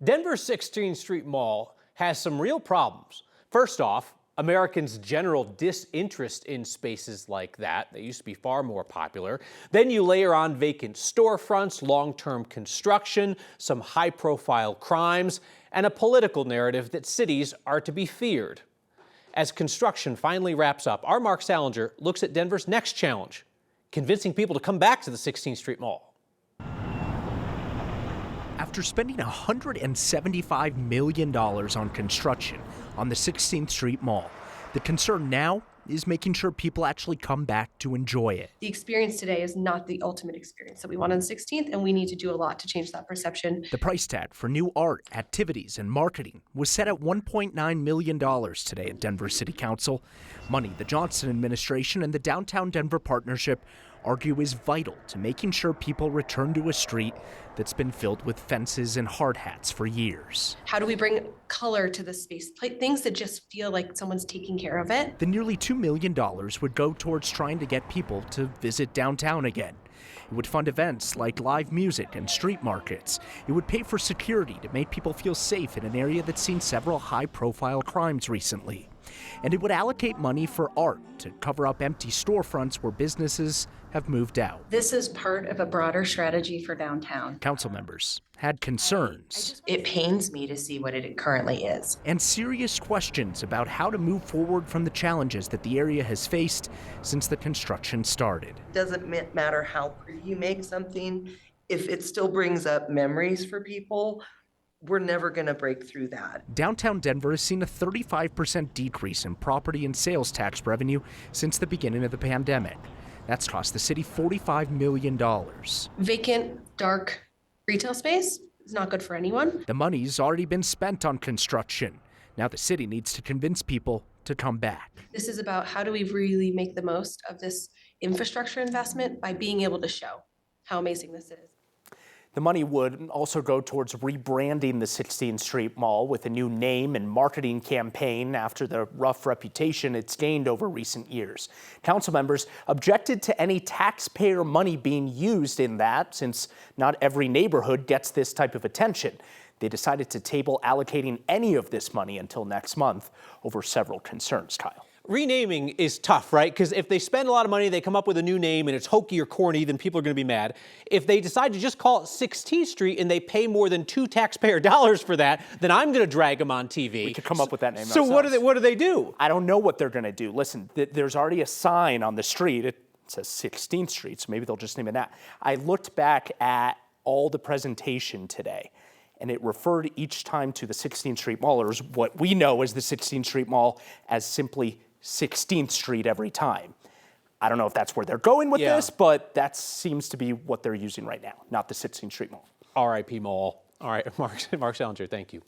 Denver's 16th Street Mall has some real problems. First off, Americans' general disinterest in spaces like that. They used to be far more popular. Then you layer on vacant storefronts, long-term construction, some high-profile crimes, and a political narrative that cities are to be feared. As construction finally wraps up, our Mark Salinger looks at Denver's next challenge, convincing people to come back to the 16th Street Mall. After spending $175 million on construction on the 16th Street Mall, the concern now is making sure people actually come back to enjoy it. The experience today is not the ultimate experience that we want on the 16th, and we need to do a lot to change that perception. The price tag for new art, activities, and marketing was set at $1.9 million today at Denver City Council. Money the Johnson administration and the Downtown Denver Partnership argue is vital to making sure people return to a street that's been filled with fences and hard hats for years. How do we bring color to the space? Things that just feel like someone's taking care of it. The nearly $2 million would go towards trying to get people to visit downtown again. It would fund events like live music and street markets. It would pay for security to make people feel safe in an area that's seen several high-profile crimes recently. And it would allocate money for art to cover up empty storefronts where businesses have moved out. This is part of a broader strategy for downtown. Council members had concerns. It pains me to see what it currently is. And serious questions about how to move forward from the challenges that the area has faced since the construction started. Doesn't matter how pretty you make something, if it still brings up memories for people, we're never going to break through that. Downtown Denver has seen a 35% decrease in property and sales tax revenue since the beginning of the pandemic. That's cost the city $45 million. Vacant, dark retail space is not good for anyone. The money's already been spent on construction. Now the city needs to convince people to come back. This is about how do we really make the most of this infrastructure investment by being able to show how amazing this is. The money would also go towards rebranding the 16th Street Mall with a new name and marketing campaign after the rough reputation it's gained over recent years. Council members objected to any taxpayer money being used in that, since not every neighborhood gets this type of attention. They decided to table allocating any of this money until next month over several concerns, Kyle. Renaming is tough, right? Because if they spend a lot of money, they come up with a new name and it's hokey or corny, then people are going to be mad. If they decide to just call it 16th Street and they pay more than $2 taxpayer dollars for that, then I'm going to drag them on TV. We could come up with that name So ourselves. what do they do? I don't know what they're going to do. Listen, there's already a sign on the street. It says 16th Street, so maybe they'll just name it that. I looked back at all the presentation today, and it referred each time to the 16th Street Mall, or what we know as the 16th Street Mall, as simply 16th Street every time. I don't know if that's where they're going with this, but that seems to be what they're using right now, not the 16th Street Mall. R.I.P. Mall. All right, Mark Salinger, thank you.